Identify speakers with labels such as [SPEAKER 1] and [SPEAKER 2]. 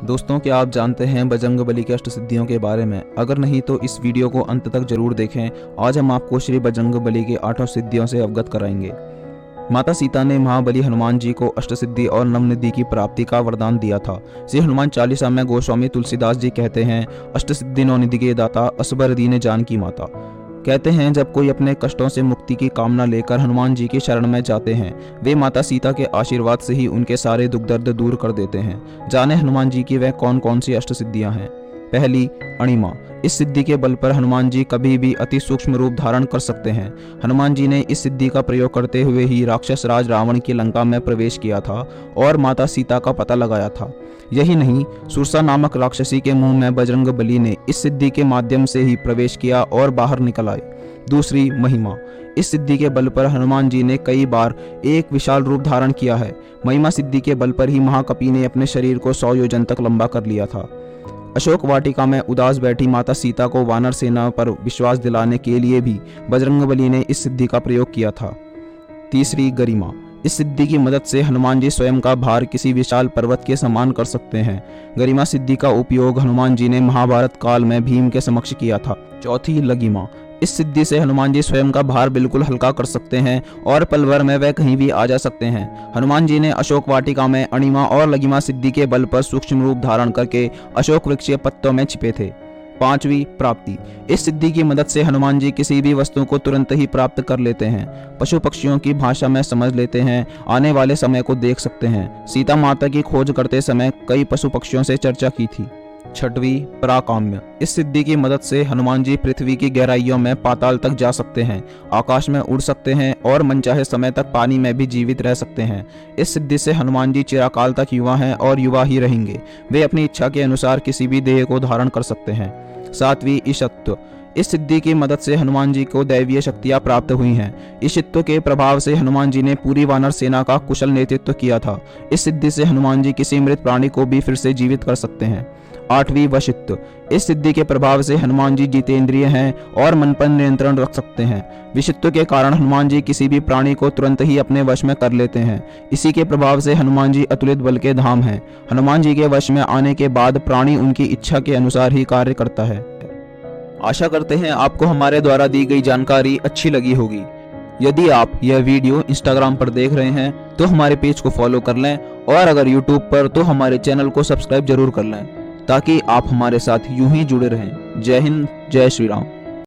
[SPEAKER 1] दोस्तों, क्या आप जानते हैं बजरंगबली के अष्टसिद्धियों के बारे में? अगर नहीं तो इस वीडियो को अंत तक जरूर देखें। आज हम आपको श्री बजरंगबली की 8 सिद्धियों से अवगत कराएंगे। माता सीता ने महाबली हनुमान जी को अष्टसिद्धि और नवनिधि की प्राप्ति का वरदान दिया था। श्री हनुमान चालीसा में गोस्वामी तुलसीदास जी कहते हैं, अष्टसिद्धि नवनिधि के दाता असबर दीन जानकी माता। कहते हैं, जब कोई अपने कष्टों से मुक्ति की कामना लेकर हनुमान जी की शरण में जाते हैं, वे माता सीता के आशीर्वाद से ही उनके सारे दुख दर्द दूर कर देते हैं। जाने हनुमान जी की वह कौन कौन सी अष्टसिद्धियां हैं। पहली, अणिमा। इस सिद्धि के बल पर हनुमान जी कभी भी अति सूक्ष्म रूप धारण कर सकते हैं। हनुमान जी ने इस सिद्धि का प्रयोग करते हुए ही राक्षस राज रावण की लंका में प्रवेश किया था और माता सीता का पता लगाया था। यही नहीं, सुरसा नामक राक्षसी के मुंह में बजरंगबली ने इस सिद्धि के माध्यम से ही प्रवेश किया और बाहर निकल आए। दूसरी, महिमा। इस सिद्धि के बल पर हनुमान जी ने कई बार एक विशाल रूप धारण किया है। महिमा सिद्धि के बल पर ही महाकपि ने अपने शरीर को 100 योजन तक लंबा कर लिया था। अशोक वाटिका में उदास बैठी माता सीता को वानर सेना पर विश्वास दिलाने के लिए भी बजरंगबली ने इस सिद्धि का प्रयोग किया था। तीसरी, गरिमा। इस सिद्धि की मदद से हनुमान जी स्वयं का भार किसी विशाल पर्वत के समान कर सकते हैं। गरिमा सिद्धि का उपयोग हनुमान जी ने महाभारत काल में भीम के समक्ष किया था। चौथी, लगिमा। इस सिद्धि से हनुमान जी स्वयं का भार बिल्कुल हल्का कर सकते हैं और पल भर में वह कहीं भी आ जा सकते हैं। हनुमान जी ने अशोक वाटिका में अणिमा और लगिमा सिद्धि के बल पर सूक्ष्म रूप धारण करके अशोक वृक्ष के पत्तों में छिपे थे। पांचवी, प्राप्ति। इस सिद्धि की मदद से हनुमान जी किसी भी वस्तु को तुरंत ही प्राप्त कर लेते हैं। पशु पक्षियों की भाषा में समझ लेते हैं, आने वाले समय को देख सकते हैं। सीता माता की खोज करते समय कई पशु पक्षियों से चर्चा की थी। छठवीं, पराकाम्य। इस सिद्धि की मदद से हनुमान जी पृथ्वी की गहराइयों में पाताल तक जा सकते हैं, आकाश में उड़ सकते हैं और मनचाहे समय तक पानी में भी जीवित रह सकते हैं। इस सिद्धि से हनुमान जी चिरकाल तक युवा हैं और युवा ही रहेंगे। वे अपनी इच्छा के अनुसार किसी भी देह को धारण कर सकते हैं। सातवीं, ईशत्व। इस सिद्धि की मदद से हनुमान जी को दैवीय शक्तियां प्राप्त हुई हैं। ईशत्व के प्रभाव से हनुमान जी ने पूरी वानर सेना का कुशल नेतृत्व किया था। इस सिद्धि से हनुमान जी किसी मृत प्राणी को भी फिर से जीवित कर सकते हैं। आठवीं, वशित्व। इस सिद्धि के प्रभाव से हनुमान जी जितेंद्रिय हैं और मन पर नियंत्रण रख सकते हैं। विशित्व के कारण हनुमान जी किसी भी प्राणी को तुरंत ही अपने वश में कर लेते हैं। इसी के प्रभाव से हनुमान जी अतुलित बल के धाम हैं। हनुमान जी के वश में आने के बाद प्राणी उनकी इच्छा के अनुसार ही कार्य करता है। आशा करते हैं आपको हमारे द्वारा दी गई जानकारी अच्छी लगी होगी। यदि आप यह वीडियो इंस्टाग्राम पर देख रहे हैं तो हमारे पेज को फॉलो कर लें और अगर यूट्यूब पर तो हमारे चैनल को सब्सक्राइब जरूर कर लें, ताकि आप हमारे साथ यूं ही जुड़े रहें। जय हिंद, जय श्री राम।